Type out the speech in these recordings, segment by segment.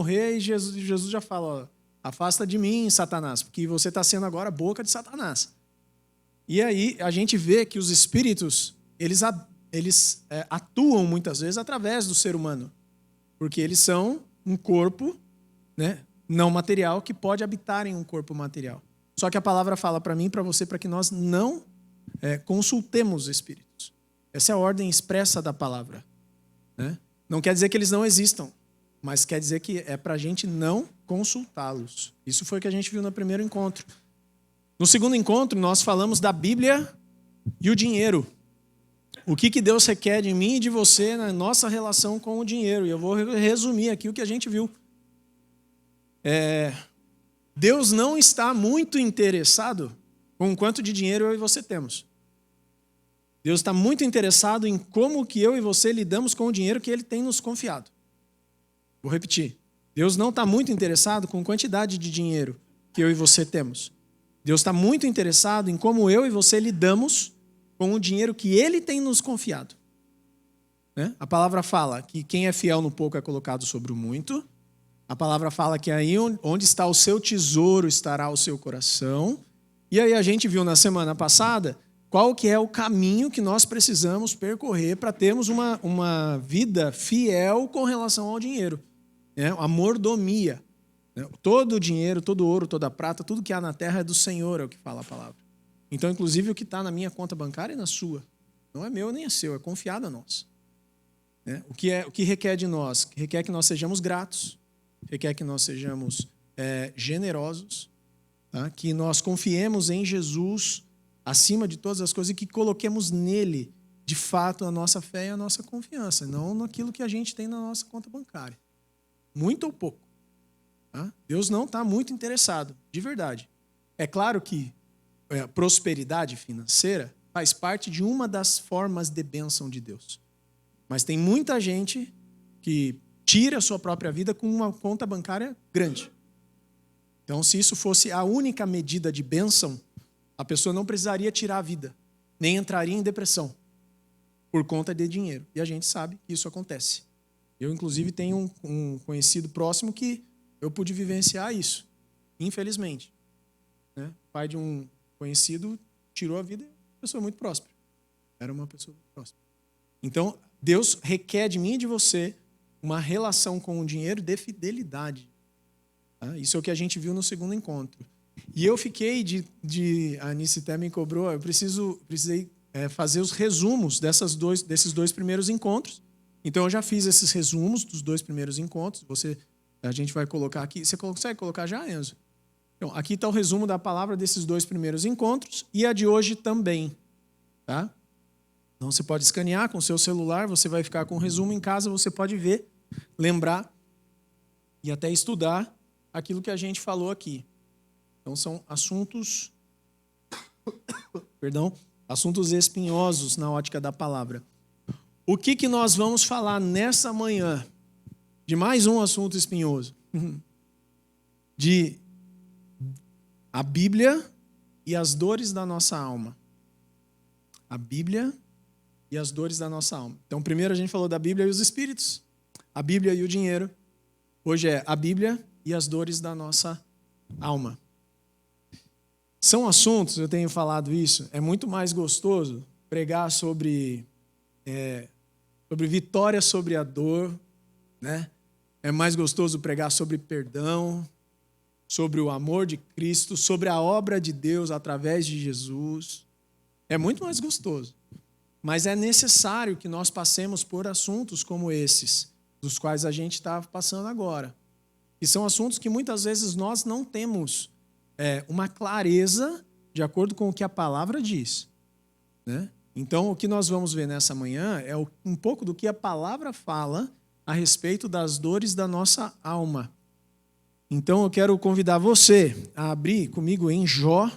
morrer e Jesus já fala, ó, afasta de mim, Satanás, porque você está sendo agora a boca de Satanás. E aí a gente vê que os espíritos, eles atuam muitas vezes através do ser humano, porque eles são um corpo, né, não material que pode habitar em um corpo material. Só que a palavra fala para mim e para você para que nós não consultemos espíritos. Essa é a ordem expressa da palavra, né? Não quer dizer que eles não existam, mas quer dizer que é para a gente não consultá-los. Isso foi o que a gente viu no primeiro encontro. No segundo encontro, nós falamos da Bíblia e o dinheiro. O que Deus requer de mim e de você na nossa relação com o dinheiro. E eu vou resumir aqui o que a gente viu. Deus não está muito interessado com o quanto de dinheiro eu e você temos. Deus está muito interessado em como que eu e você lidamos com o dinheiro que Ele tem nos confiado. Vou repetir. Deus não está muito interessado com a quantidade de dinheiro que eu e você temos. Deus está muito interessado em como eu e você lidamos com o dinheiro que Ele tem nos confiado. Né? A palavra fala que quem é fiel no pouco é colocado sobre o muito. A palavra fala que aí onde está o seu tesouro estará o seu coração. E aí a gente viu na semana passada qual que é o caminho que nós precisamos percorrer para termos uma vida fiel com relação ao dinheiro. Né? A mordomia. Todo o dinheiro, todo o ouro, toda a prata, tudo que há na terra é do Senhor, é o que fala a palavra. Então, inclusive, o que está na minha conta bancária é na sua. Não é meu nem é seu, é confiado a nós. Né? O que requer de nós? Requer que nós sejamos gratos, requer que nós sejamos generosos, tá? Que nós confiemos em Jesus acima de todas as coisas e que coloquemos nele, de fato, a nossa fé e a nossa confiança, não naquilo que a gente tem na nossa conta bancária. Muito ou pouco. Tá? Deus não está muito interessado, de verdade. É claro que prosperidade financeira faz parte de uma das formas de bênção de Deus. Mas tem muita gente que tira a sua própria vida com uma conta bancária grande. Então, se isso fosse a única medida de bênção, a pessoa não precisaria tirar a vida, nem entraria em depressão por conta de dinheiro. E a gente sabe que isso acontece. Eu, inclusive, tenho um conhecido próximo que eu pude vivenciar isso, infelizmente. Né? Pai de um conhecido tirou a vida de uma pessoa muito próspera. Era uma pessoa muito próspera. Então, Deus requer de mim e de você uma relação com o dinheiro de fidelidade. Tá? Isso é o que a gente viu no segundo encontro. E eu fiquei a Anice até me cobrou, eu precisei fazer os resumos desses dois primeiros encontros. Então, eu já fiz esses resumos dos 2 primeiros encontros. A gente vai colocar aqui. Você consegue colocar já, Enzo? Então, aqui está o resumo da palavra desses 2 primeiros encontros e a de hoje também. Tá? Então, você pode escanear com o seu celular, você vai ficar com o resumo em casa, você pode ver, lembrar e até estudar aquilo que a gente falou aqui. Então, são assuntos espinhosos na ótica da palavra. O que nós vamos falar nessa manhã de mais um assunto espinhoso? De a Bíblia e as dores da nossa alma. A Bíblia e as dores da nossa alma. Então, primeiro a gente falou da Bíblia e os espíritos, a Bíblia e o dinheiro. Hoje é a Bíblia e as dores da nossa alma. São assuntos, eu tenho falado isso, é muito mais gostoso pregar sobre vitória sobre a dor, né? É mais gostoso pregar sobre perdão, sobre o amor de Cristo, sobre a obra de Deus através de Jesus. É muito mais gostoso. Mas é necessário que nós passemos por assuntos como esses, dos quais a gente está passando agora. E são assuntos que muitas vezes nós não temos uma clareza de acordo com o que a palavra diz. Né? Então, o que nós vamos ver nessa manhã é um pouco do que a palavra fala a respeito das dores da nossa alma. Então, eu quero convidar você a abrir comigo em Jó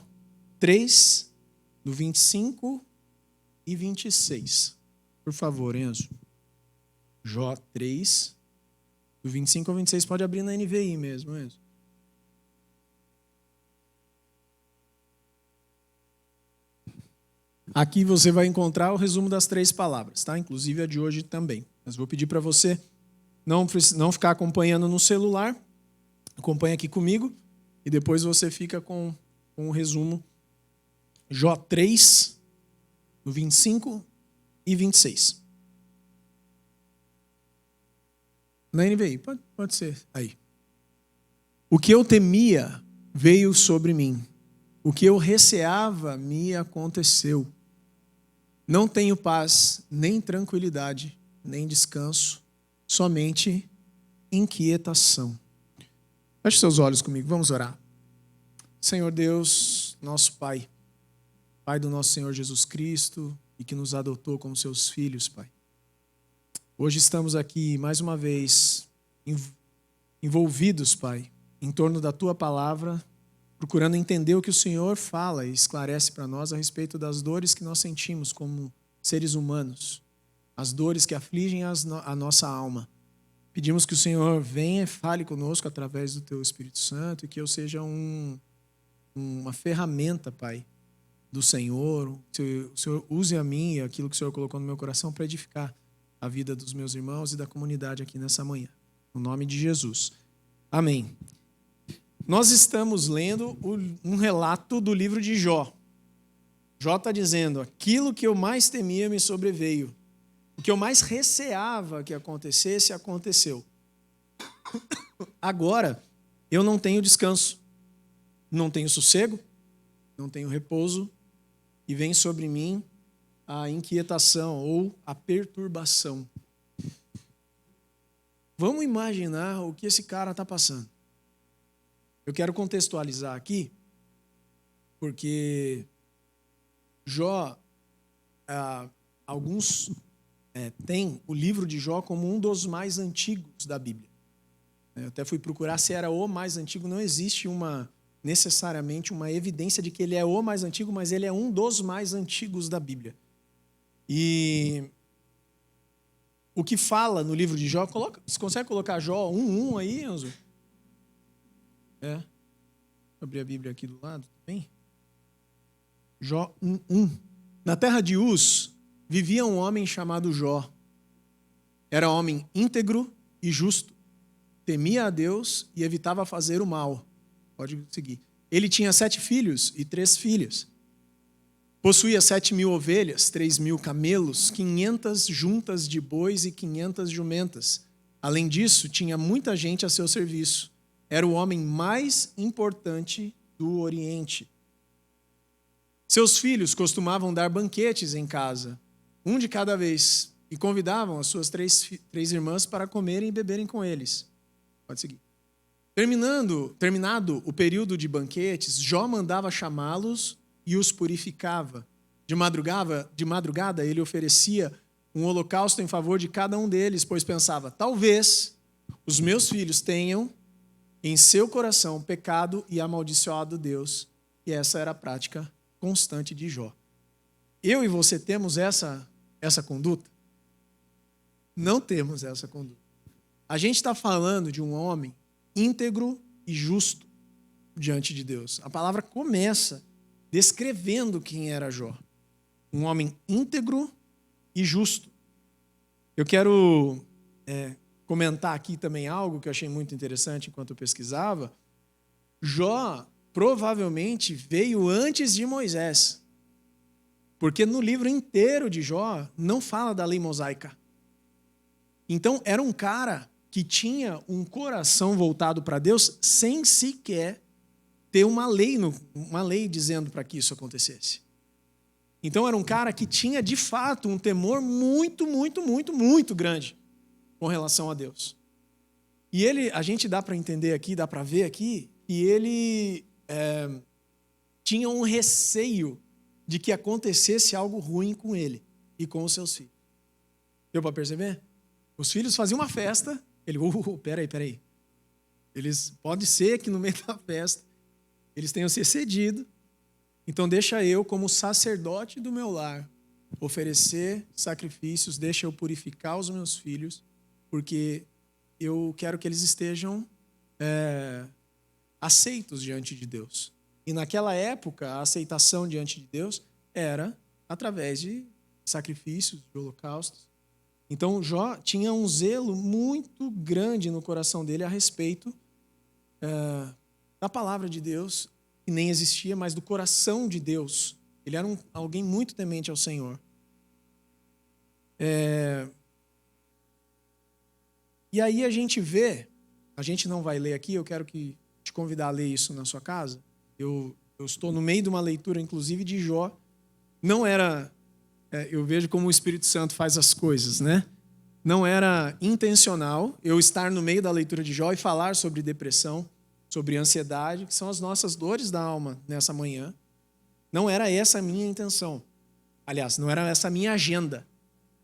3, do 25 e 26. Por favor, Enzo. Jó 3, do 25 ao 26. Pode abrir na NVI mesmo, Enzo. Aqui você vai encontrar o resumo das 3 palavras, tá? Inclusive a de hoje também. Mas vou pedir para você não ficar acompanhando no celular, acompanha aqui comigo e depois você fica com um resumo. Jó 3, no 25 e 26. Na NVI, pode ser aí. O que eu temia veio sobre mim. O que eu receava me aconteceu. Não tenho paz, nem tranquilidade, nem descanso, somente inquietação. Feche seus olhos comigo, vamos orar. Senhor Deus, nosso Pai, Pai do nosso Senhor Jesus Cristo e que nos adotou como seus filhos, Pai. Hoje estamos aqui mais uma vez envolvidos, Pai, em torno da Tua palavra, procurando entender o que o Senhor fala e esclarece para nós a respeito das dores que nós sentimos como seres humanos, as dores que afligem a nossa alma. Pedimos que o Senhor venha e fale conosco através do Teu Espírito Santo e que eu seja uma ferramenta, Pai, do Senhor. Que o Senhor use a mim e aquilo que o Senhor colocou no meu coração para edificar a vida dos meus irmãos e da comunidade aqui nessa manhã. No nome de Jesus. Amém. Nós estamos lendo um relato do livro de Jó. Jó está dizendo, aquilo que eu mais temia me sobreveio. O que eu mais receava que acontecesse, aconteceu. Agora, eu não tenho descanso, não tenho sossego, não tenho repouso, e vem sobre mim a inquietação ou a perturbação. Vamos imaginar o que esse cara está passando. Eu quero contextualizar aqui, porque Jó, alguns têm o livro de Jó como um dos mais antigos da Bíblia. Eu até fui procurar se era o mais antigo, não existe necessariamente uma evidência de que ele é o mais antigo, mas ele é um dos mais antigos da Bíblia. E o que fala no livro de Jó, você consegue colocar Jó 1:1 aí, Enzo? Vou abrir a Bíblia aqui do lado também. Jó 1:1. Na terra de Uz vivia um homem chamado Jó. Era homem íntegro e justo. Temia a Deus e evitava fazer o mal. Pode seguir. Ele tinha 7 filhos e 3 filhas. Possuía 7.000 ovelhas, 3.000 camelos, 500 juntas de bois e 500 jumentas. Além disso, tinha muita gente a seu serviço. Era o homem mais importante do Oriente. Seus filhos costumavam dar banquetes em casa, um de cada vez, e convidavam as suas três irmãs para comerem e beberem com eles. Pode seguir. Terminado o período de banquetes, Jó mandava chamá-los e os purificava. De madrugada, ele oferecia um holocausto em favor de cada um deles, pois pensava, talvez os meus filhos tenham em seu coração pecado e amaldiçoado Deus. E essa era a prática constante de Jó. Eu e você temos essa conduta? Não temos essa conduta. A gente está falando de um homem íntegro e justo diante de Deus. A palavra começa descrevendo quem era Jó. Um homem íntegro e justo. Eu quero comentar aqui também algo que eu achei muito interessante enquanto eu pesquisava. Jó provavelmente veio antes de Moisés, porque no livro inteiro de Jó não fala da lei mosaica. Então era um cara que tinha um coração voltado para Deus sem sequer ter uma lei dizendo para que isso acontecesse. Então era um cara que tinha de fato um temor muito, muito, muito, muito grande com relação a Deus. E a gente dá para entender aqui, dá para ver aqui, que ele tinha um receio de que acontecesse algo ruim com ele e com os seus filhos. Deu para perceber? Os filhos faziam uma festa, ele, peraí. Pode ser que no meio da festa eles tenham se excedido, então deixa eu, como sacerdote do meu lar, oferecer sacrifícios, deixa eu purificar os meus filhos, porque eu quero que eles estejam aceitos diante de Deus. E naquela época, a aceitação diante de Deus era através de sacrifícios, de holocaustos. Então Jó tinha um zelo muito grande no coração dele a respeito da palavra de Deus, que nem existia, mas do coração de Deus. Ele era alguém muito temente ao Senhor. E aí a gente vê, a gente não vai ler aqui, eu quero te convidar a ler isso na sua casa. Eu estou no meio de uma leitura, inclusive, de Jó. Não era... eu vejo como o Espírito Santo faz as coisas, né? Não era intencional eu estar no meio da leitura de Jó e falar sobre depressão, sobre ansiedade, que são as nossas dores da alma nessa manhã. Não era essa a minha intenção. Aliás, não era essa a minha agenda.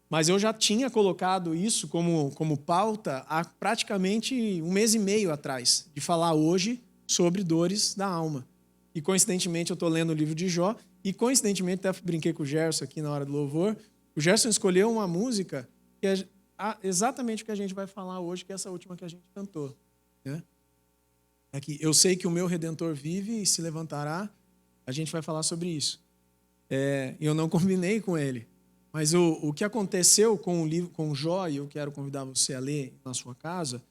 Mas eu já tinha colocado isso como pauta há praticamente 1 mês e meio atrás, de falar hoje sobre dores da alma. E, coincidentemente, eu estou lendo o livro de Jó, e, coincidentemente, até brinquei com o Gerson aqui na hora do louvor. O Gerson escolheu uma música que é exatamente o que a gente vai falar hoje, que é essa última que a gente cantou. Né? Aqui, eu sei que o meu Redentor vive e se levantará. A gente vai falar sobre isso. Eu não combinei com ele. Mas o que aconteceu com o livro, com Jó, e eu quero convidar você a ler na sua casa,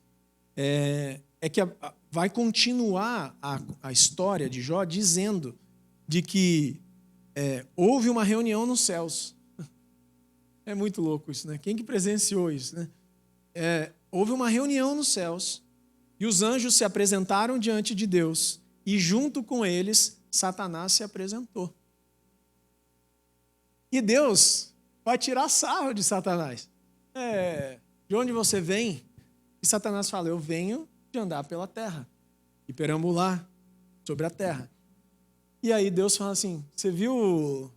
é que vai continuar a história de Jó dizendo de que houve uma reunião nos céus. É muito louco isso, né? Quem que presenciou isso, né? Houve uma reunião nos céus e os anjos se apresentaram diante de Deus e junto com eles Satanás se apresentou. E Deus vai tirar sarro de Satanás. De onde você vem? E Satanás fala, eu venho de andar pela terra e perambular sobre a terra. E aí Deus fala assim, você viu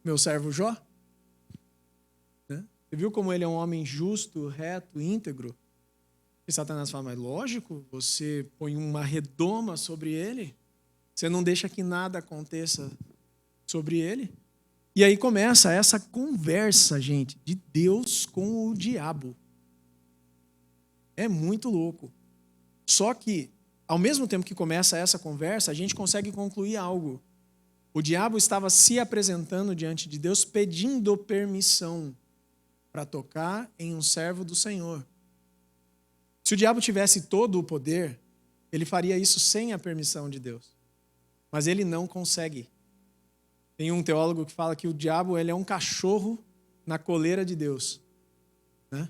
meu servo Jó? Né? Você viu como ele é um homem justo, reto, íntegro? E Satanás fala, mas lógico, você põe uma redoma sobre ele, você não deixa que nada aconteça sobre ele. E aí começa essa conversa, gente, de Deus com o diabo. É muito louco. Só que, ao mesmo tempo que começa essa conversa, a gente consegue concluir algo. O diabo estava se apresentando diante de Deus, pedindo permissão para tocar em um servo do Senhor. Se o diabo tivesse todo o poder, ele faria isso sem a permissão de Deus. Mas ele não consegue. Tem um teólogo que fala que o diabo ele é um cachorro na coleira de Deus. Né?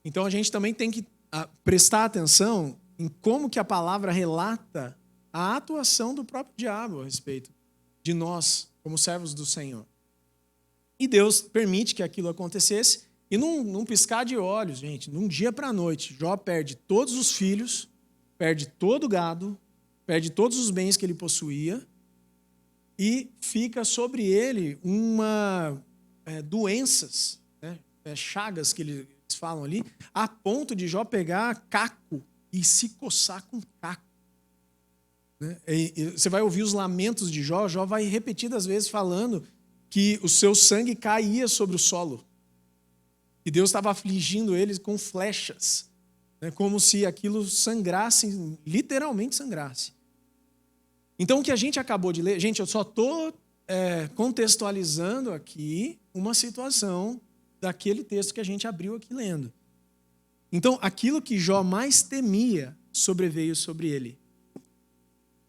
Então a gente também tem que prestar atenção em como que a palavra relata a atuação do próprio diabo a respeito de nós, como servos do Senhor. E Deus permite que aquilo acontecesse, e num piscar de olhos, gente, num dia para a noite, Jó perde todos os filhos, perde todo o gado, perde todos os bens que ele possuía, e fica sobre ele doenças, né? Chagas que eles falam ali, a ponto de Jó pegar caco e se coçar com caco. Né? E você vai ouvir os lamentos de Jó, Jó vai repetidas vezes falando que o seu sangue caía sobre o solo. E Deus estava afligindo eles com flechas, né? Como se aquilo sangrasse, literalmente sangrasse. Então, o que a gente acabou de ler... Gente, eu só estou contextualizando aqui uma situação daquele texto que a gente abriu aqui lendo. Então, aquilo que Jó mais temia sobreveio sobre ele.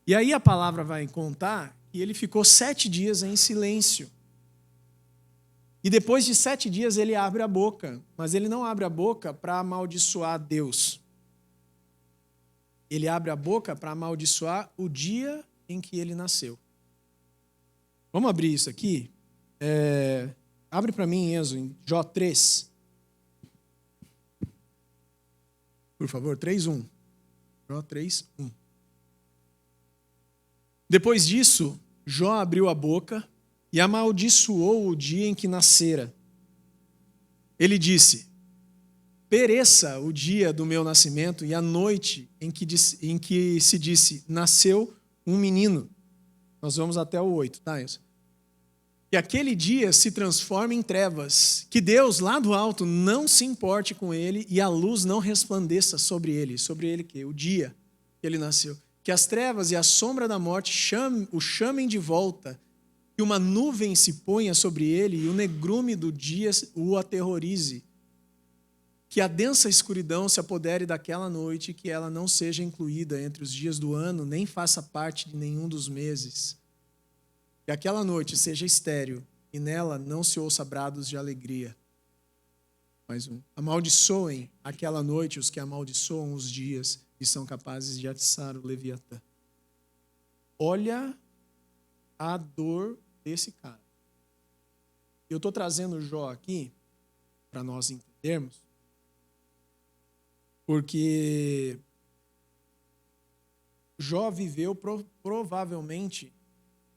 E aí a palavra vai contar que ele ficou 7 dias em silêncio. E depois de 7 dias ele abre a boca, mas ele não abre a boca para amaldiçoar Deus. Ele abre a boca para amaldiçoar o dia em que ele nasceu. Vamos abrir isso aqui? Abre para mim, Enzo, em Jó 3. Por favor, 3:1. Jó 3:1. Depois disso, Jó abriu a boca e amaldiçoou o dia em que nascera. Ele disse, pereça o dia do meu nascimento e a noite em que se disse, nasceu um menino. Nós vamos até o 8, tá, Enzo? Que aquele dia se transforme em trevas, que Deus, lá do alto, não se importe com ele e a luz não resplandeça sobre ele. Sobre ele que? O dia que ele nasceu. Que as trevas e a sombra da morte o chamem de volta, que uma nuvem se ponha sobre ele e o negrume do dia o aterrorize. que a densa escuridão se apodere daquela noite e que ela não seja incluída entre os dias do ano, nem faça parte de nenhum dos meses. Que aquela noite seja estéril e nela não se ouça brados de alegria. Mais um. Amaldiçoem aquela noite os que amaldiçoam os dias e são capazes de atiçar o Leviatã. Olha a dor desse cara. Eu estou trazendo Jó aqui para nós entendermos, porque Jó viveu provavelmente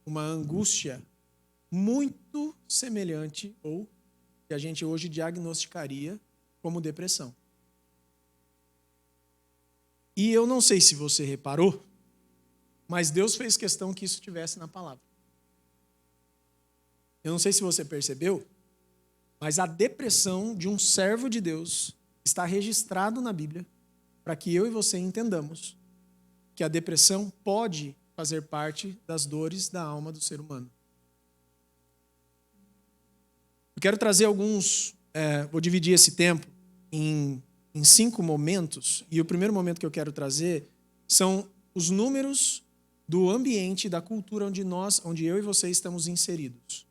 uma angústia muito semelhante ou que a gente hoje diagnosticaria como depressão. E eu não sei se você reparou, mas Deus fez questão que isso estivesse na palavra. Eu não sei se você percebeu, mas a depressão de um servo de Deus está registrado na Bíblia para que eu e você entendamos que a depressão pode fazer parte das dores da alma do ser humano. Eu quero trazer vou dividir esse tempo em 5 momentos, e o primeiro momento que eu quero trazer são os números do ambiente, da cultura onde eu e você estamos inseridos.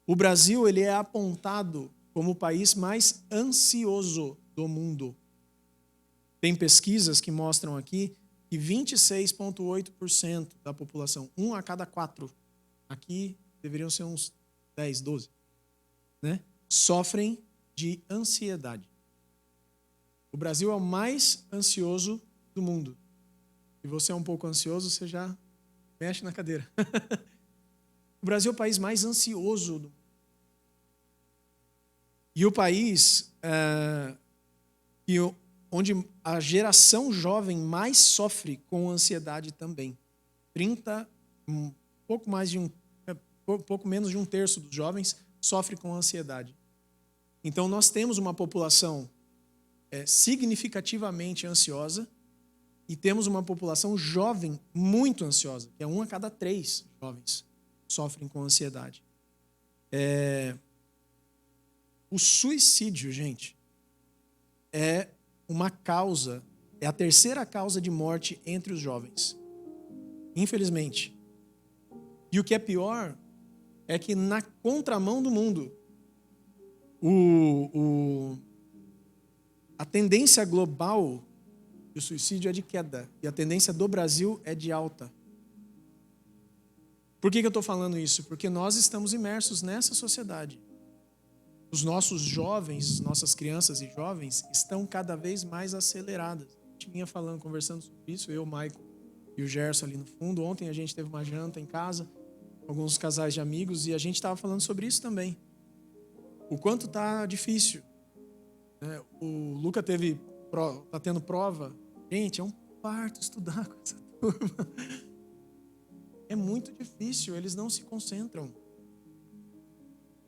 O Brasil, ele é apontado como o país mais ansioso do mundo. Tem pesquisas que mostram aqui que 26,8% da população, 1 a cada 4, aqui deveriam ser uns 10, 12, né? Sofrem de ansiedade. O Brasil é o mais ansioso do mundo. Se você é um pouco ansioso, você já mexe na cadeira. O Brasil é o país mais ansioso do mundo. E o país onde a geração jovem mais sofre com ansiedade também. Pouco menos de um terço dos jovens sofre com ansiedade. Então, nós temos uma população significativamente ansiosa e temos uma população jovem muito ansiosa, que é 1 a cada 3 jovens sofrem com ansiedade. O suicídio, gente, é a terceira causa de morte entre os jovens. Infelizmente. E o que é pior é que na contramão do mundo, a tendência global do suicídio é de queda e a tendência do Brasil é de alta. Por que eu estou falando isso? Porque nós estamos imersos nessa sociedade. Os nossos jovens, nossas crianças e jovens estão cada vez mais aceleradas. A gente vinha conversando sobre isso, eu, o Maicon e o Gerson ali no fundo. Ontem a gente teve uma janta em casa, alguns casais de amigos, e a gente estava falando sobre isso também. O quanto está difícil. O Luca está tendo prova. Gente, é um parto estudar com essa turma. É muito difícil, eles não se concentram.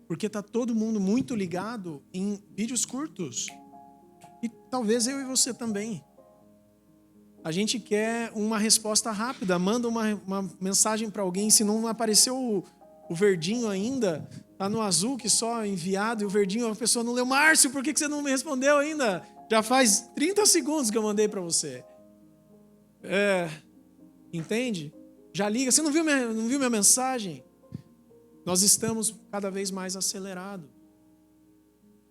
Porque está todo mundo muito ligado em vídeos curtos. E talvez eu e você também. A gente quer uma resposta rápida. Manda uma mensagem para alguém. Se não apareceu o verdinho ainda, está no azul que só enviado. E o verdinho a pessoa não leu. Márcio, por que você não me respondeu ainda? Já faz 30 segundos que eu mandei para você. Entende? Já liga. Você não viu minha mensagem? Nós estamos cada vez mais acelerados.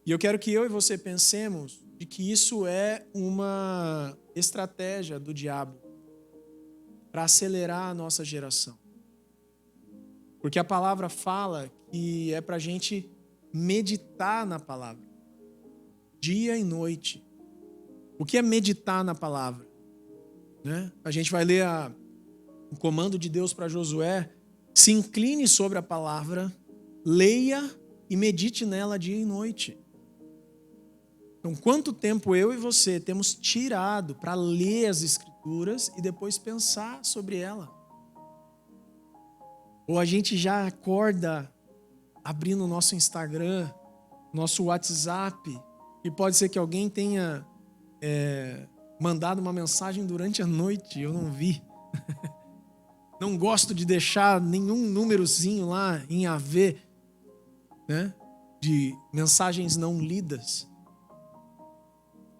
E eu quero que eu e você pensemos de que isso é uma estratégia do diabo para acelerar a nossa geração. Porque a palavra fala que é para a gente meditar na palavra, dia e noite. O que é meditar na palavra? A gente vai ler o comando de Deus para Josué. Se incline sobre a palavra, leia e medite nela dia e noite. Então, quanto tempo eu e você temos tirado para ler as Escrituras e depois pensar sobre ela? Ou a gente já acorda abrindo o nosso Instagram, nosso WhatsApp, e pode ser que alguém tenha mandado uma mensagem durante a noite, eu não vi. Não gosto de deixar nenhum númerozinho lá em AV, de mensagens não lidas.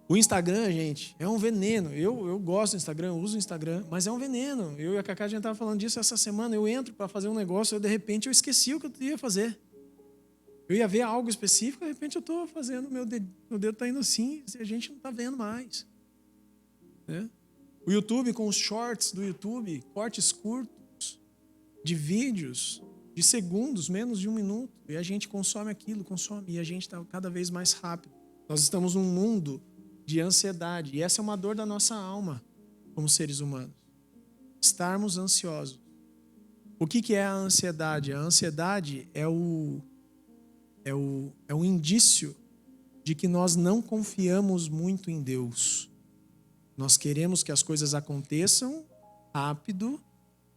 O Instagram, gente, é um veneno. Eu gosto do Instagram, eu uso o Instagram, mas é um veneno. Eu e a Cacá, a gente estava falando disso essa semana. Eu entro para fazer um negócio, de repente eu esqueci o que eu ia fazer. Eu ia ver algo específico, de repente eu estou fazendo, meu dedo está indo assim, e a gente não está vendo mais. Né? O YouTube, com os shorts do YouTube, cortes curtos de vídeos de segundos, menos de 1 minuto, e a gente consome aquilo, e a gente está cada vez mais rápido. Nós estamos num mundo de ansiedade, e essa é uma dor da nossa alma como seres humanos. Estarmos ansiosos. O que é a ansiedade? A ansiedade é um indício de que nós não confiamos muito em Deus. Nós queremos que as coisas aconteçam rápido,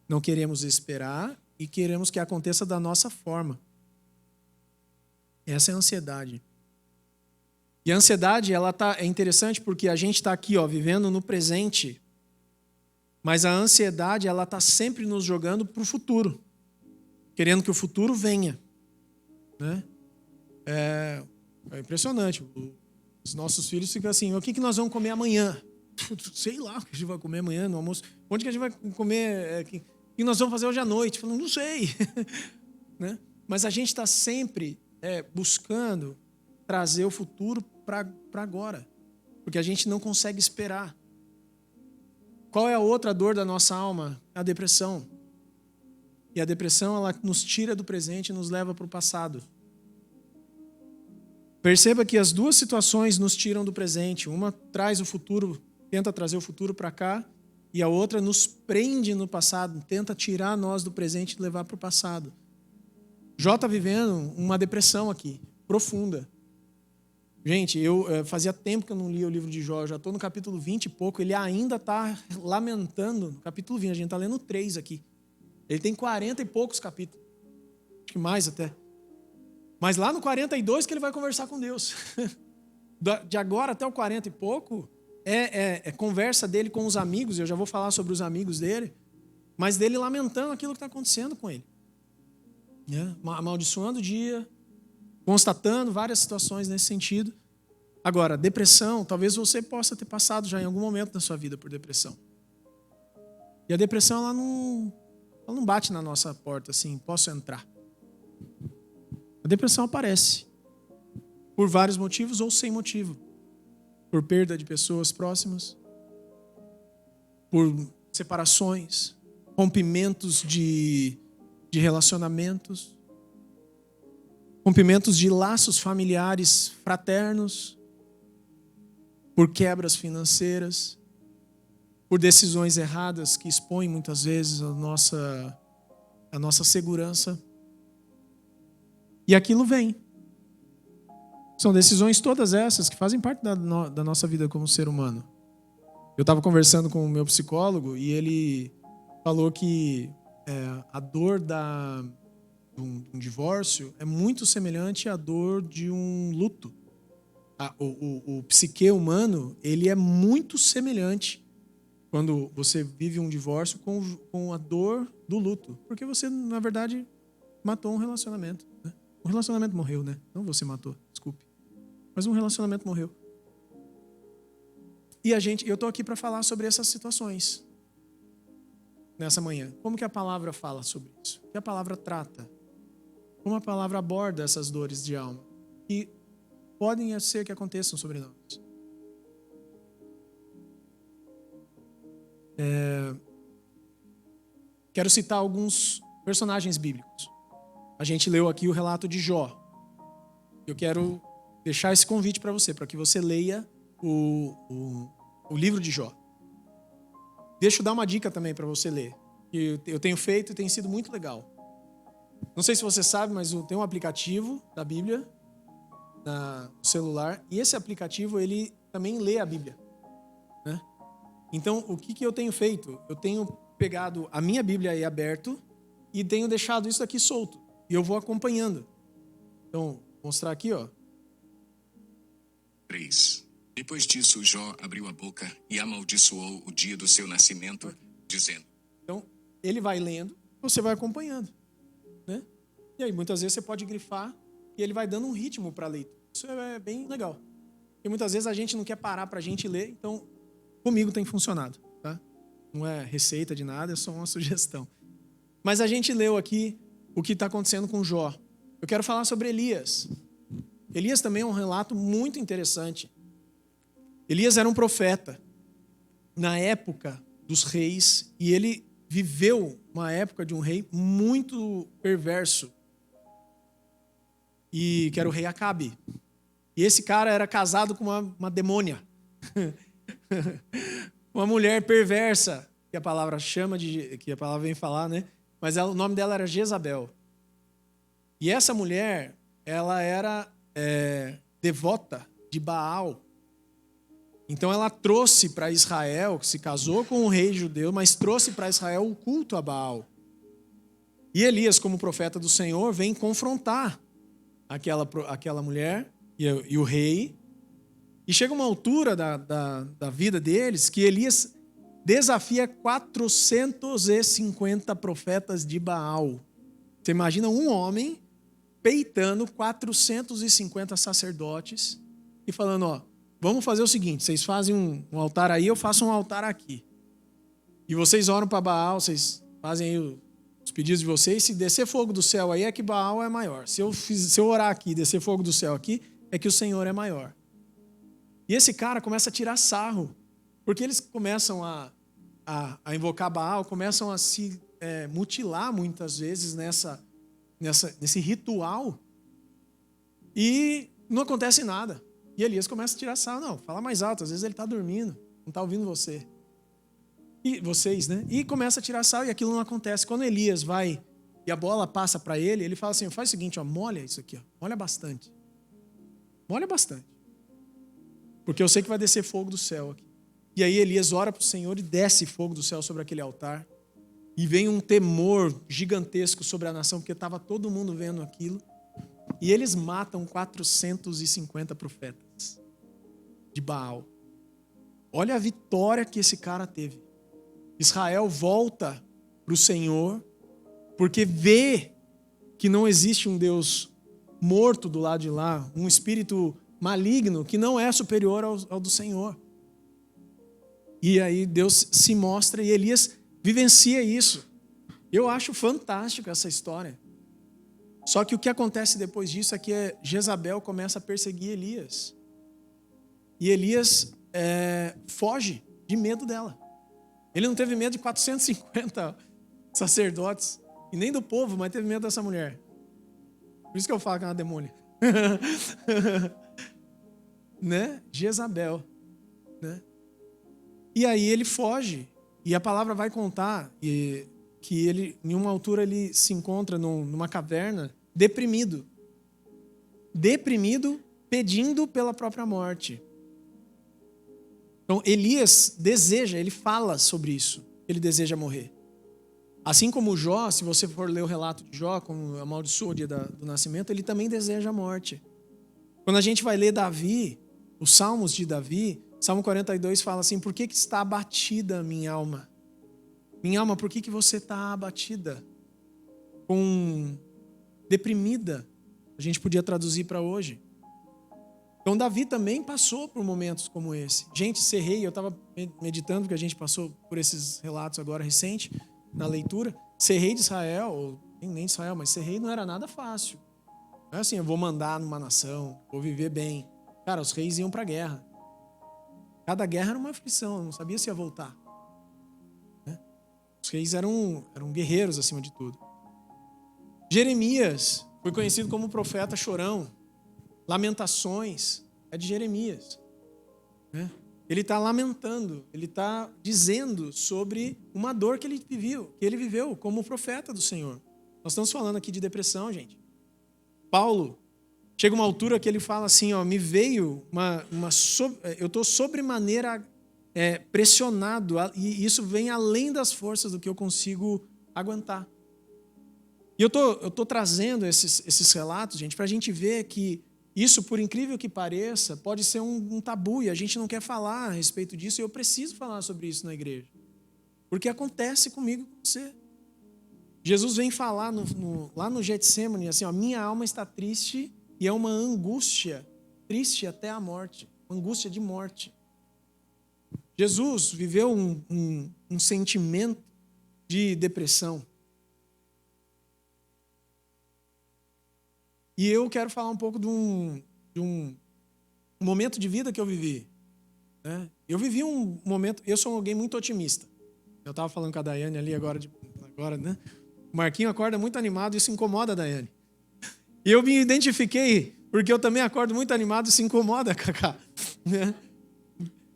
não queremos esperar e queremos que aconteça da nossa forma. Essa é a ansiedade. E a ansiedade, é interessante porque a gente está aqui, vivendo no presente, mas a ansiedade, ela está sempre nos jogando para o futuro, querendo que o futuro venha. Né? É impressionante. Os nossos filhos ficam assim, o que nós vamos comer amanhã? Sei lá o que a gente vai comer amanhã no almoço. Onde que a gente vai comer? O que nós vamos fazer hoje à noite? Falando, não sei. Né? Mas a gente está sempre buscando trazer o futuro para agora. Porque a gente não consegue esperar. Qual é a outra dor da nossa alma? A depressão. E a depressão, ela nos tira do presente e nos leva para o passado. Perceba que as duas situações nos tiram do presente. Uma traz o futuro, tenta trazer o futuro para cá, e a outra nos prende no passado, tenta tirar nós do presente e levar para o passado. Jó está vivendo uma depressão aqui, profunda. Gente, fazia tempo que eu não lia o livro de Jó, eu já estou no capítulo 20 e pouco, ele ainda está lamentando, no capítulo 20, a gente está lendo 3 aqui. Ele tem 40 e poucos capítulos, acho que mais até. Mas lá no 42 que ele vai conversar com Deus. De agora até o 40 e pouco, é conversa dele com os amigos, eu já vou falar sobre os amigos dele, mas dele lamentando aquilo que está acontecendo com ele. Amaldiçoando o dia, constatando várias situações nesse sentido. Agora, depressão, talvez você possa ter passado já em algum momento da sua vida por depressão. E a depressão, ela não bate na nossa porta assim, posso entrar. A depressão aparece por vários motivos ou sem motivo. Por perda de pessoas próximas, por separações, rompimentos de relacionamentos, rompimentos de laços familiares fraternos, por quebras financeiras, por decisões erradas que expõem muitas vezes a nossa segurança. E aquilo vem. São decisões todas essas que fazem parte da nossa vida como ser humano. Eu estava conversando com o meu psicólogo e ele falou que a dor de um divórcio é muito semelhante à dor de um luto. O psique humano, ele é muito semelhante quando você vive um divórcio com a dor do luto. Porque você, na verdade, matou um relacionamento. Né? O relacionamento morreu, né? Não você matou, desculpe. Mas um relacionamento morreu. E eu estou aqui para falar sobre essas situações nessa manhã. Como que a palavra fala sobre isso? O que a palavra trata? Como a palavra aborda essas dores de alma? Que podem ser que aconteçam sobre nós. Quero citar alguns personagens bíblicos. A gente leu aqui o relato de Jó. Eu quero deixar esse convite para você, para que você leia o livro de Jó. Deixa eu dar uma dica também para você ler. Que eu tenho feito e tem sido muito legal. Não sei se você sabe, mas tem um aplicativo da Bíblia no celular. E esse aplicativo, ele também lê a Bíblia. Né? Então, o que eu tenho feito? Eu tenho pegado a minha Bíblia aí aberto e tenho deixado isso aqui solto. E eu vou acompanhando. Então, vou mostrar aqui, ó. 3. Depois disso, Jó abriu a boca e amaldiçoou o dia do seu nascimento, dizendo... Então, ele vai lendo, você vai acompanhando. Né? E aí, muitas vezes, você pode grifar e ele vai dando um ritmo para a leitura. Isso é bem legal. Porque muitas vezes a gente não quer parar para a gente ler, então comigo tem funcionado, tá? Não é receita de nada, é só uma sugestão. Mas a gente leu aqui o que está acontecendo com Jó. Eu quero falar sobre Elias. Elias também é um relato muito interessante. Elias era um profeta na época dos reis e ele viveu uma época de um rei muito perverso, e que era o rei Acabe. E esse cara era casado com uma demônia, uma mulher perversa, que a palavra chama que a palavra vem falar, né? Mas o nome dela era Jezabel. E essa mulher, ela era devota de Baal. Então ela trouxe para Israel, que se casou com um rei judeu, mas trouxe para Israel o culto a Baal. E Elias, como profeta do Senhor, vem confrontar aquela mulher e o rei. E chega uma altura da vida deles que Elias desafia 450 profetas de Baal. Você imagina um homem peitando 450 sacerdotes e falando, ó, vamos fazer o seguinte, vocês fazem um altar aí, eu faço um altar aqui. E vocês oram para Baal, vocês fazem aí os pedidos de vocês. Se descer fogo do céu aí, é que Baal é maior. Se eu orar aqui e descer fogo do céu aqui, é que o Senhor é maior. E esse cara começa a tirar sarro, porque eles começam a invocar Baal, começam a se mutilar muitas vezes nesse ritual, e não acontece nada. E Elias começa a tirar sarro. Não, fala mais alto, às vezes ele está dormindo, não está ouvindo você. E vocês, né? E começa a tirar sarro e aquilo não acontece. Quando Elias vai e a bola passa para ele, ele fala assim, faz o seguinte, ó, molha isso aqui, ó, molha bastante. Molha bastante. Porque eu sei que vai descer fogo do céu aqui. E aí Elias ora para o Senhor e desce fogo do céu sobre aquele altar. E vem um temor gigantesco sobre a nação, porque estava todo mundo vendo aquilo. E eles matam 450 profetas de Baal. Olha a vitória que esse cara teve. Israel volta para o Senhor, porque vê que não existe um Deus morto do lado de lá, um espírito maligno que não é superior ao do Senhor. E aí Deus se mostra e Elias vivencia isso. Eu acho fantástico essa história. Só que o que acontece depois disso é que Jezabel começa a perseguir Elias. E Elias foge de medo dela. Ele não teve medo de 450 sacerdotes, e nem do povo, mas teve medo dessa mulher. Por isso que eu falo que é uma demônia. Né? Jezabel. Né? E aí ele foge. E a palavra vai contar que ele, em uma altura, ele se encontra numa caverna, deprimido. Deprimido, pedindo pela própria morte. Então, Elias ele fala sobre isso. Ele deseja morrer. Assim como Jó, se você for ler o relato de Jó, como amaldiçoou o dia do nascimento, ele também deseja a morte. Quando a gente vai ler Davi, os Salmos de Davi, Salmo 42 fala assim, por que está abatida minha alma? Minha alma, por que você está abatida? Deprimida. A gente podia traduzir para hoje. Então Davi também passou por momentos como esse. Gente, ser rei, eu estava meditando, porque a gente passou por esses relatos agora recente, na leitura. Ser rei de Israel, ou nem de Israel, mas ser rei não era nada fácil. Não é assim, eu vou mandar numa nação, vou viver bem. Cara, os reis iam para a guerra. Cada guerra era uma aflição, eu não sabia se ia voltar. Né? Os reis eram guerreiros acima de tudo. Jeremias foi conhecido como profeta chorão. Lamentações é de Jeremias. Né? Ele está lamentando, ele está dizendo sobre uma dor que ele viveu como profeta do Senhor. Nós estamos falando aqui de depressão, gente. Paulo, chega uma altura que ele fala assim, ó, me veio eu estou sobremaneira pressionado, e isso vem além das forças do que eu consigo aguentar. E eu tô trazendo esses relatos, gente, para a gente ver que isso, por incrível que pareça, pode ser um tabu, e a gente não quer falar a respeito disso, e eu preciso falar sobre isso na igreja. Porque acontece comigo e com você. Jesus vem falar lá no Getsemane, assim, ó, minha alma está triste, e é uma angústia, triste até a morte. uma angústia de morte. Jesus viveu um sentimento de depressão. E eu quero falar um pouco de um momento de vida que eu vivi. Né? Eu vivi um momento... Eu sou alguém muito otimista. Eu estava falando com a Daiane ali agora, né? O Marquinho acorda muito animado e isso incomoda a Daiane. E eu me identifiquei, porque eu também acordo muito animado e isso incomoda a Cacá. Né?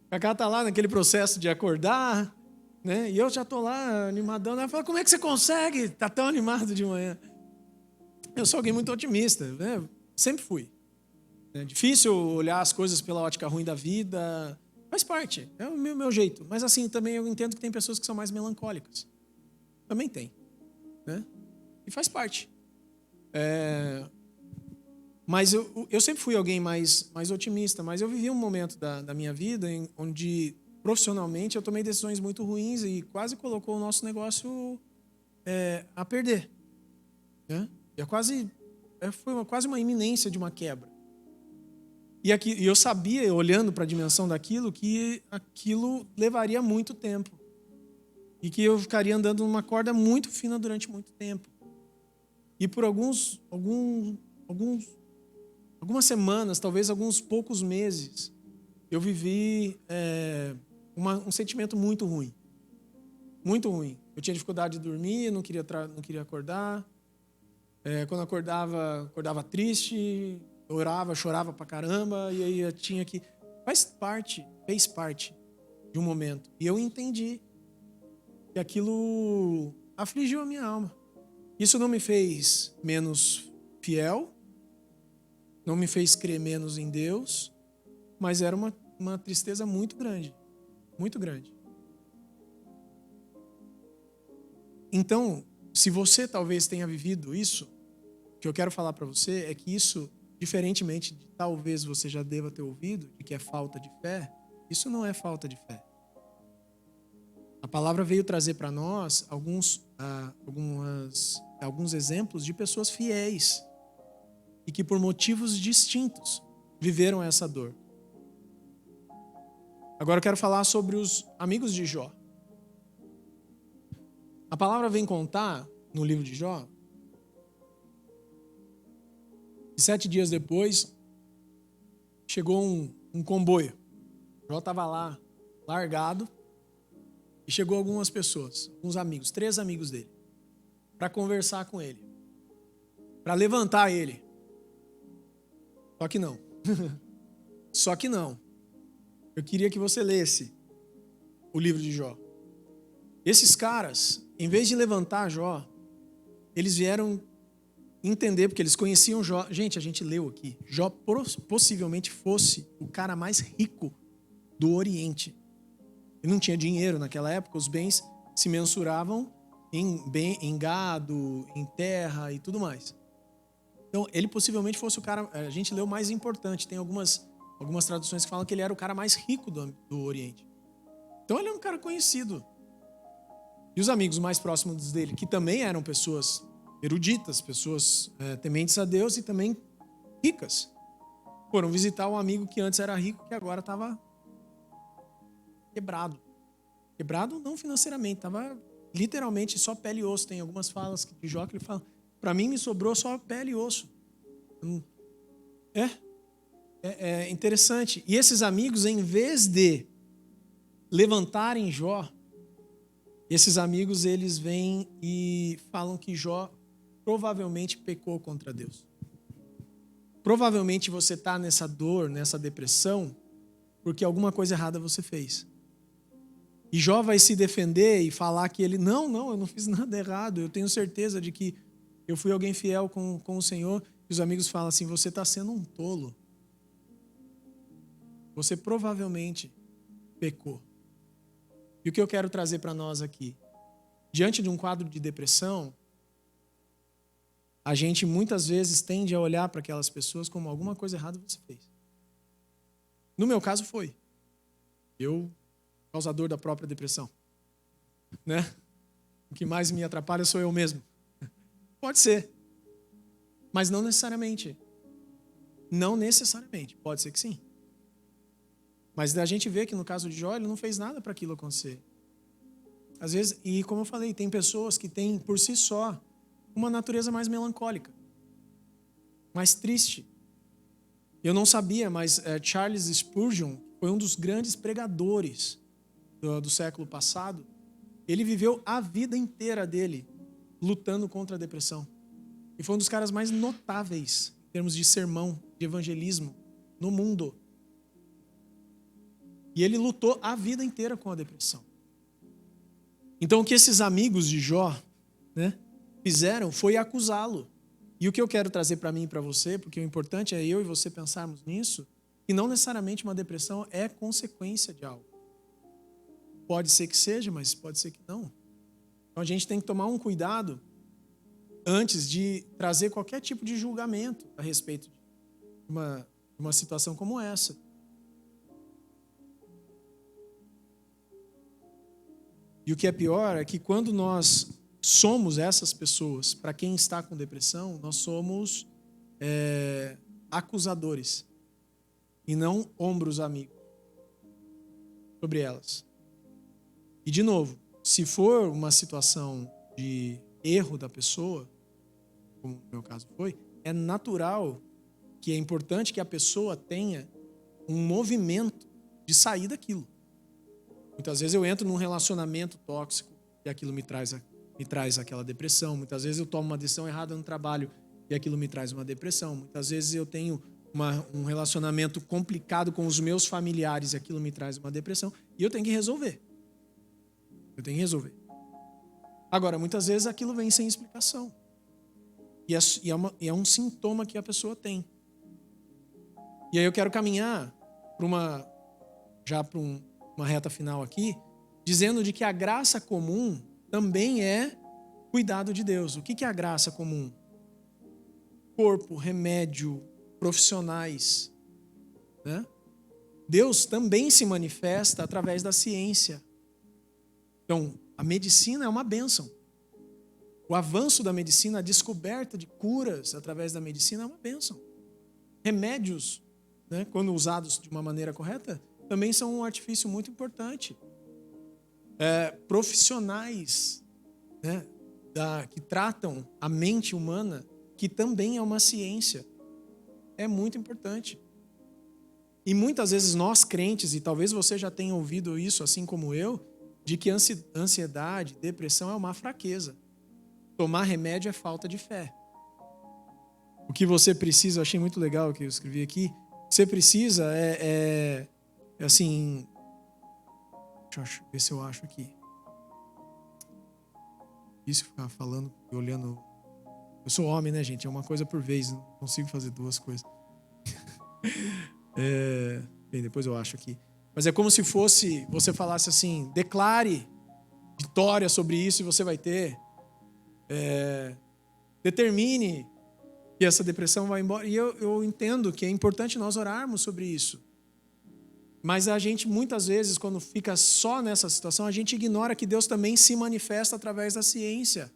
A Cacá está lá naquele processo de acordar, né? E eu já estou lá animadão. Ela fala, como é que você consegue estar tão animado de manhã? Eu sou alguém muito otimista, né? Sempre fui. É difícil olhar as coisas pela ótica ruim da vida. Faz parte, é o meu jeito. Mas assim, também eu entendo que tem pessoas que são mais melancólicas. Também tem. Né? E faz parte. Mas eu sempre fui alguém mais otimista. Mas eu vivi um momento da minha vida onde, profissionalmente, eu tomei decisões muito ruins e quase colocou o nosso negócio a perder. Né? Foi quase uma iminência de uma quebra. E eu sabia, olhando para a dimensão daquilo, que aquilo levaria muito tempo. E que eu ficaria andando numa corda muito fina durante muito tempo. E por algumas semanas, talvez alguns poucos meses, eu vivi um sentimento muito ruim. Muito ruim. Eu tinha dificuldade de dormir, não queria acordar. Quando acordava triste, orava, chorava pra caramba, e aí eu tinha que... fez parte de um momento. E eu entendi que aquilo afligiu a minha alma. Isso não me fez menos fiel, não me fez crer menos em Deus, mas era uma tristeza muito grande. Muito grande. Então, se você talvez tenha vivido isso, o que eu quero falar para você é que isso, diferentemente de talvez você já deva ter ouvido, de que é falta de fé, isso não é falta de fé. A palavra veio trazer para nós alguns exemplos de pessoas fiéis e que por motivos distintos viveram essa dor. Agora eu quero falar sobre os amigos de Jó. A palavra vem contar no livro de Jó que 7 dias depois chegou um comboio. Jó estava lá largado. E chegou algumas pessoas, alguns amigos, 3 amigos dele, para conversar com ele, para levantar ele. Só que não. Só que não. Eu queria que você lesse o livro de Jó. Esses caras, em vez de levantar Jó, eles vieram entender, porque eles conheciam Jó. Gente, a gente leu aqui. Jó possivelmente fosse o cara mais rico do Oriente. Ele não tinha dinheiro naquela época, os bens se mensuravam em gado, em terra e tudo mais. Então, ele possivelmente fosse o cara, a gente leu, mais importante. Tem algumas traduções que falam que ele era o cara mais rico do Oriente. Então, ele é um cara conhecido. E os amigos mais próximos dele, que também eram pessoas eruditas, pessoas tementes a Deus e também ricas, foram visitar um amigo que antes era rico, que agora estava quebrado. Quebrado não financeiramente, estava literalmente só pele e osso. Tem algumas falas de Jó que ele fala, para mim me sobrou só pele e osso. É interessante. E esses amigos, em vez de levantarem Jó, esses amigos, eles vêm e falam que Jó provavelmente pecou contra Deus. Provavelmente você está nessa dor, nessa depressão, porque alguma coisa errada você fez. E Jó vai se defender e falar que ele, não, eu não fiz nada errado, eu tenho certeza de que eu fui alguém fiel com o Senhor. E os amigos falam assim, você está sendo um tolo. Você provavelmente pecou. E o que eu quero trazer para nós aqui? Diante de um quadro de depressão, a gente muitas vezes tende a olhar para aquelas pessoas como alguma coisa errada você fez. No meu caso foi. Eu, causador da própria depressão. Né? O que mais me atrapalha sou eu mesmo. Pode ser. Mas não necessariamente. Não necessariamente. Pode ser que sim. Mas a gente vê que no caso de Jó, ele não fez nada para aquilo acontecer. Às vezes, e como eu falei, tem pessoas que têm por si só uma natureza mais melancólica, mais triste. Eu não sabia, mas Charles Spurgeon foi um dos grandes pregadores do século passado. Ele viveu a vida inteira dele lutando contra a depressão. E foi um dos caras mais notáveis em termos de sermão, de evangelismo no mundo. E ele lutou a vida inteira com a depressão. Então o que esses amigos de Jó, né, fizeram foi acusá-lo. E o que eu quero trazer para mim e para você, porque o importante é eu e você pensarmos nisso, que não necessariamente uma depressão é consequência de algo. Pode ser que seja, mas pode ser que não. Então a gente tem que tomar um cuidado antes de trazer qualquer tipo de julgamento a respeito de uma situação como essa. E o que é pior é que quando nós somos essas pessoas, para quem está com depressão, nós somos acusadores e não ombros amigos sobre elas. E de novo, se for uma situação de erro da pessoa, como no meu caso foi, é natural que é importante que a pessoa tenha um movimento de sair daquilo. Muitas vezes eu entro num relacionamento tóxico e aquilo me traz aquela depressão. Muitas vezes eu tomo uma decisão errada no trabalho e aquilo me traz uma depressão. Muitas vezes eu tenho um relacionamento complicado com os meus familiares e aquilo me traz uma depressão. E eu tenho que resolver. Agora, muitas vezes aquilo vem sem explicação. E é um sintoma que a pessoa tem. E aí eu quero caminhar para uma reta final aqui, dizendo de que a graça comum também é cuidado de Deus. O que é a graça comum? Corpo, remédio, profissionais, né? Deus também se manifesta através da ciência. Então, a medicina é uma bênção. O avanço da medicina, a descoberta de curas através da medicina é uma bênção. Remédios, né, quando usados de uma maneira correta, também são um artifício muito importante. Profissionais, né, que tratam a mente humana, que também é uma ciência, é muito importante. E muitas vezes nós crentes, e talvez você já tenha ouvido isso assim como eu, de que ansiedade, depressão é uma fraqueza. Tomar remédio é falta de fé. O que você precisa, eu achei muito legal o que eu escrevi aqui, o que você precisa assim, deixa eu ver se eu acho aqui. Isso ficar falando e olhando. Eu sou homem, né, gente? É uma coisa por vez, não consigo fazer duas coisas. Bem, depois eu acho aqui. Mas é como se fosse, você falasse assim, declare vitória sobre isso e você vai ter. Determine que essa depressão vai embora. E eu entendo que é importante nós orarmos sobre isso. Mas a gente, muitas vezes, quando fica só nessa situação, a gente ignora que Deus também se manifesta através da ciência.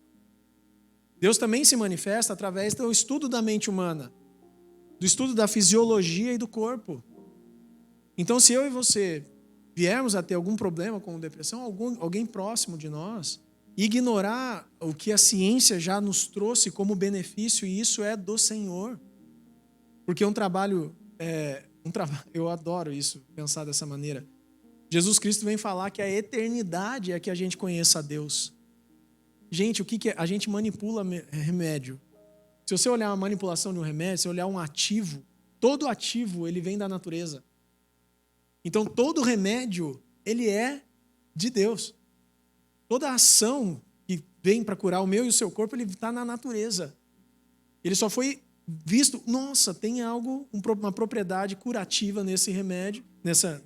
Deus também se manifesta através do estudo da mente humana, do estudo da fisiologia e do corpo. Então, se eu e você viermos a ter algum problema com depressão, alguém próximo de nós, ignorar o que a ciência já nos trouxe como benefício, e isso é do Senhor. Porque eu adoro isso, pensar dessa maneira. Jesus Cristo vem falar que a eternidade é que a gente conheça a Deus. Gente, o que é? A gente manipula remédio. Se você olhar a manipulação de um remédio, se você olhar um ativo, todo ativo ele vem da natureza. Então todo remédio ele é de Deus. Toda ação que vem para curar o meu e o seu corpo, ele está na natureza. Ele só foi visto, nossa, tem algo, uma propriedade curativa nesse remédio, nessa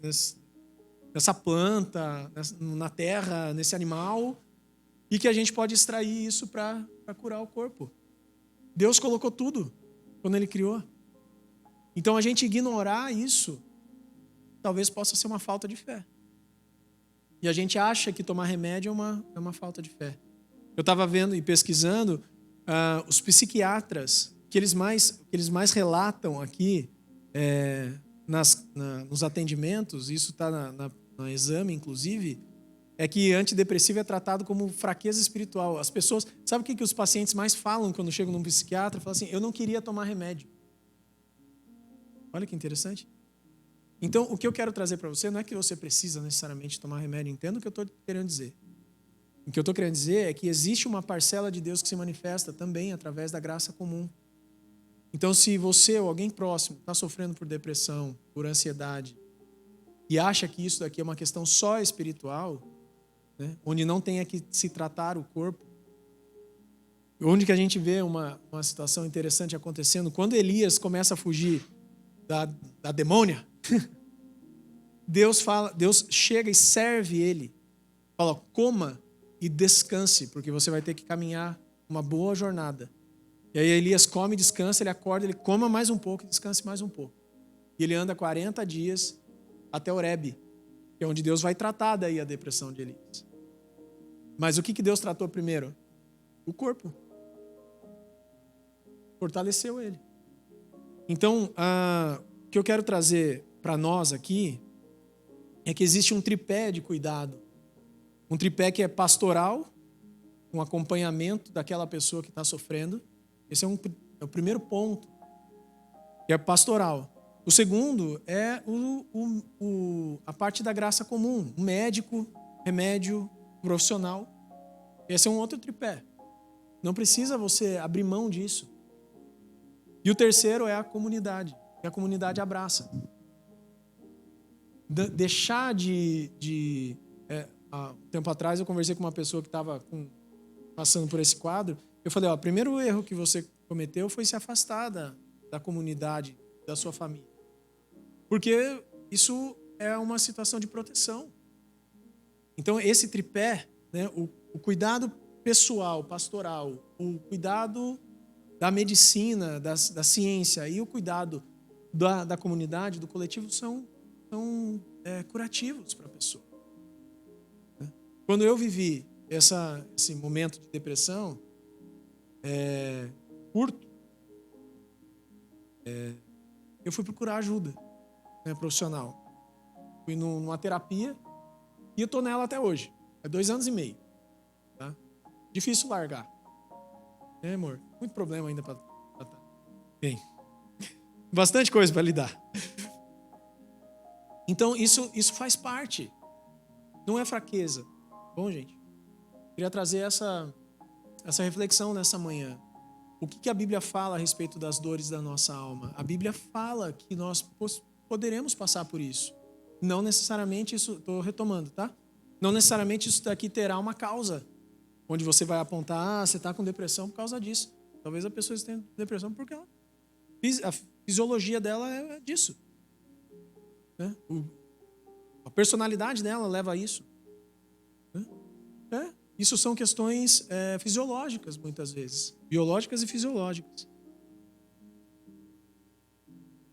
planta, na terra, nesse animal, e que a gente pode extrair isso para curar o corpo. Deus colocou tudo quando Ele criou. Então a gente ignorar isso talvez possa ser uma falta de fé. E a gente acha que tomar remédio é uma falta de fé. Eu estava vendo e pesquisando os psiquiatras que eles mais relatam aqui nos atendimentos, isso está no exame, inclusive, é que antidepressivo é tratado como fraqueza espiritual. As pessoas... Sabe o que os pacientes mais falam quando chegam num psiquiatra? Falam assim, eu não queria tomar remédio. Olha que interessante. Então, o que eu quero trazer para você não é que você precisa necessariamente tomar remédio. Entenda o que eu estou querendo dizer. O que eu estou querendo dizer é que existe uma parcela de Deus que se manifesta também através da graça comum. Então, se você ou alguém próximo está sofrendo por depressão, por ansiedade, e acha que isso daqui é uma questão só espiritual, né, onde não tenha que se tratar o corpo, onde que a gente vê uma situação interessante acontecendo, quando Elias começa a fugir da demônia, Deus chega e serve ele, fala, coma e descanse, porque você vai ter que caminhar uma boa jornada. E aí Elias come, descansa, ele acorda, ele coma mais um pouco e descanse mais um pouco. E ele anda 40 dias até Horebe, que é onde Deus vai tratar daí a depressão de Elias. Mas o que Deus tratou primeiro? O corpo. Fortaleceu ele. Então, o que eu quero trazer para nós aqui é que existe um tripé de cuidado. Um tripé que é pastoral, um acompanhamento daquela pessoa que está sofrendo. Esse é o primeiro ponto, que é pastoral. O segundo é a parte da graça comum, um médico, remédio, profissional. Esse é um outro tripé. Não precisa você abrir mão disso. E o terceiro é a comunidade, que a comunidade abraça. Deixar um tempo atrás eu conversei com uma pessoa que estava passando por esse quadro. Eu falei, o primeiro erro que você cometeu foi se afastar da comunidade, da sua família. Porque isso é uma situação de proteção. Então, esse tripé, né, o cuidado pessoal, pastoral, o cuidado da medicina, da ciência e o cuidado da comunidade, do coletivo, são curativos para a pessoa. Quando eu vivi esse momento de depressão curto, eu fui procurar ajuda, né, profissional. Fui numa terapia e eu estou nela até hoje. É 2 anos e meio. Tá? Difícil largar. Amor? Muito problema ainda para tratar. Tem. Bastante coisa para lidar. Então, isso faz parte. Não é fraqueza. Bom, gente, queria trazer essa reflexão nessa manhã. O que a Bíblia fala a respeito das dores da nossa alma? A Bíblia fala que nós poderemos passar por isso. Não necessariamente isso, estou retomando, tá? Não necessariamente isso daqui terá uma causa, onde você vai apontar, você está com depressão por causa disso. Talvez a pessoa esteja com depressão porque a fisiologia dela é disso. Né? A personalidade dela leva a isso. Né? Isso são questões fisiológicas, muitas vezes. Biológicas e fisiológicas.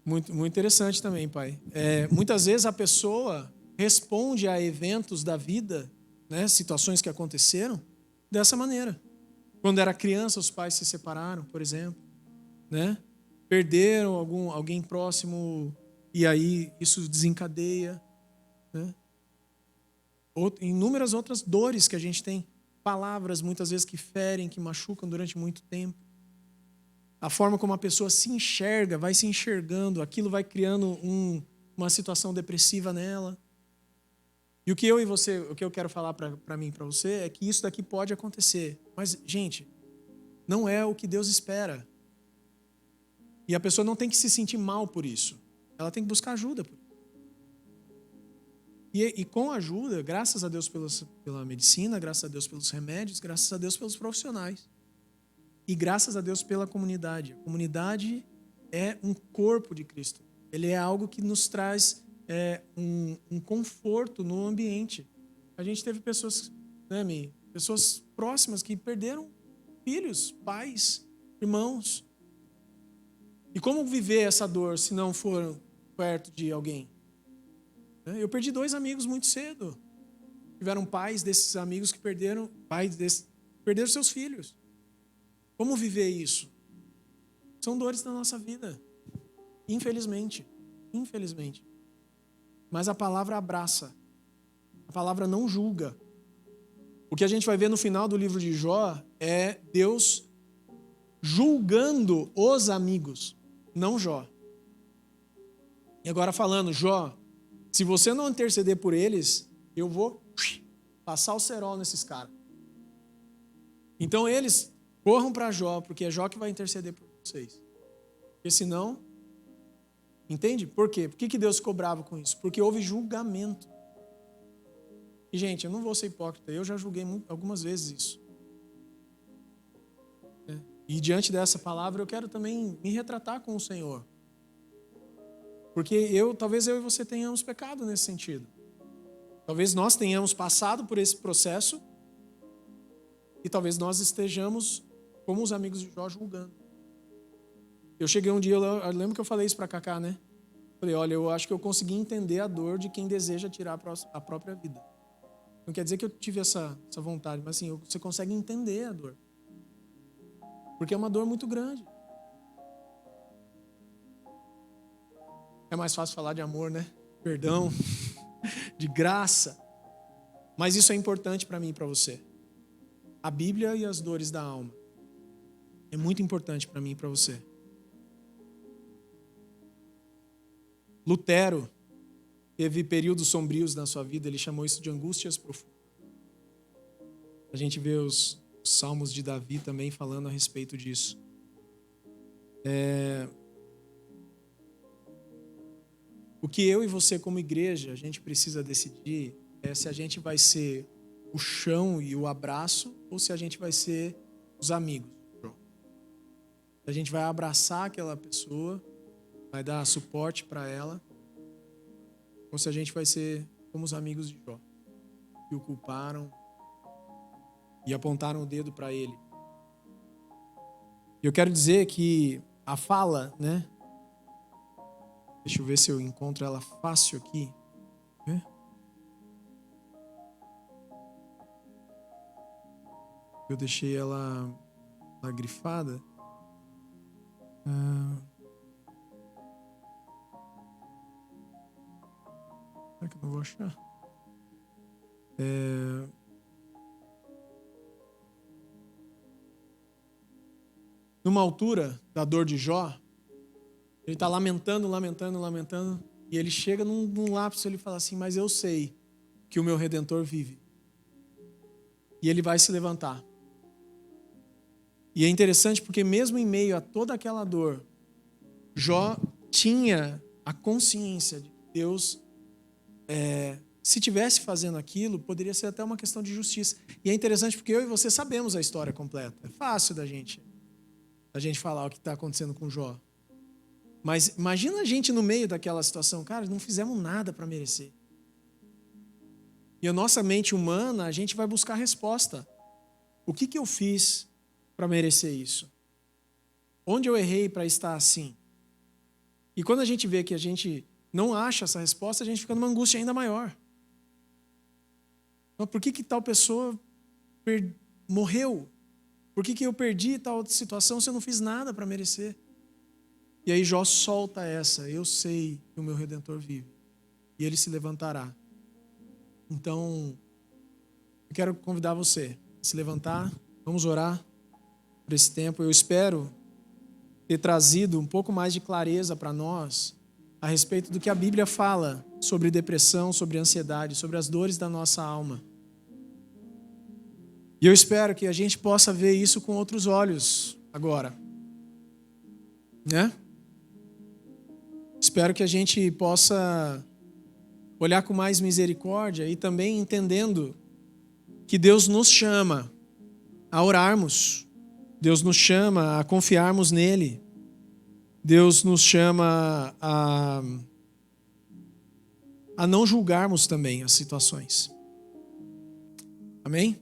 Muito, muito interessante também, pai. Muitas vezes a pessoa responde a eventos da vida, né, situações que aconteceram, dessa maneira. Quando era criança, os pais se separaram, por exemplo. Né? Perderam alguém próximo e aí isso desencadeia. Né? Inúmeras outras dores que a gente tem. Palavras, muitas vezes, que ferem, que machucam durante muito tempo. A forma como a pessoa se enxerga, vai se enxergando, aquilo vai criando uma situação depressiva nela. E o que eu quero falar para mim e para você é que isso daqui pode acontecer. Mas, gente, não é o que Deus espera. E a pessoa não tem que se sentir mal por isso. Ela tem que buscar ajuda por isso. E com ajuda, graças a Deus pela medicina, graças a Deus pelos remédios, graças a Deus pelos profissionais. E graças a Deus pela comunidade. A comunidade é um corpo de Cristo. Ele é algo que nos traz um conforto no ambiente. A gente teve pessoas, né, pessoas próximas que perderam filhos, pais, irmãos. E como viver essa dor se não for perto de alguém? Eu perdi 2 amigos muito cedo. Tiveram pais desses amigos que perderam seus filhos. Como viver isso? São dores da nossa vida. Infelizmente. infelizmente. Mas a palavra abraça. A palavra não julga. O que a gente vai ver no final do livro de Jó é Deus julgando os amigos, não Jó. E agora falando, Jó, se você não interceder por eles, eu vou passar o cerol nesses caras. Então eles corram para Jó, porque é Jó que vai interceder por vocês. Porque senão, entende? Por quê? Por que Deus ficou bravo com isso? Porque houve julgamento. E, gente, eu não vou ser hipócrita, eu já julguei algumas vezes isso. E diante dessa palavra eu quero também me retratar com o Senhor. Porque talvez eu e você tenhamos pecado nesse sentido. Talvez nós tenhamos passado por esse processo e talvez nós estejamos como os amigos de Jó julgando. Eu cheguei um dia, eu lembro que eu falei isso para Cacá, né? Falei, olha, eu acho que eu consegui entender a dor de quem deseja tirar a própria vida. Não quer dizer que eu tive essa vontade, mas assim, você consegue entender a dor. Porque é uma dor muito grande. É mais fácil falar de amor, né? Perdão, de graça. Mas isso é importante para mim e para você. A Bíblia e as dores da alma. É muito importante para mim e para você. Lutero teve períodos sombrios na sua vida, ele chamou isso de angústias profundas. A gente vê os Salmos de Davi também falando a respeito disso. O que eu e você como igreja, a gente precisa decidir é se a gente vai ser o chão e o abraço ou se a gente vai ser os amigos. Se a gente vai abraçar aquela pessoa, vai dar suporte para ela, ou se a gente vai ser como os amigos de Jó, que o culparam e apontaram o dedo para ele. Eu quero dizer que a fala, né? Deixa eu ver se eu encontro ela fácil aqui. Eu deixei ela grifada. Será que eu não vou achar? Numa altura da dor de Jó, ele está lamentando, e ele chega num lapso, ele fala assim, mas eu sei que o meu Redentor vive. E ele vai se levantar. E é interessante porque mesmo em meio a toda aquela dor, Jó tinha a consciência de que Deus, se tivesse fazendo aquilo, poderia ser até uma questão de justiça. E é interessante porque eu e você sabemos a história completa. É fácil da gente falar o que está acontecendo com Jó. Mas imagina a gente no meio daquela situação. Cara, não fizemos nada para merecer. E a nossa mente humana, a gente vai buscar resposta. O que eu fiz para merecer isso? Onde eu errei para estar assim? E quando a gente vê que a gente não acha essa resposta, a gente fica numa angústia ainda maior. Mas por que tal pessoa morreu? Por que eu perdi tal situação se eu não fiz nada para merecer? E aí Jó solta essa, eu sei que o meu Redentor vive. E ele se levantará. Então, eu quero convidar você a se levantar, vamos orar por esse tempo. Eu espero ter trazido um pouco mais de clareza para nós a respeito do que a Bíblia fala sobre depressão, sobre ansiedade, sobre as dores da nossa alma. E eu espero que a gente possa ver isso com outros olhos agora. Né? Espero que a gente possa olhar com mais misericórdia e também entendendo que Deus nos chama a orarmos. Deus nos chama a confiarmos nele. Deus nos chama a não julgarmos também as situações. Amém?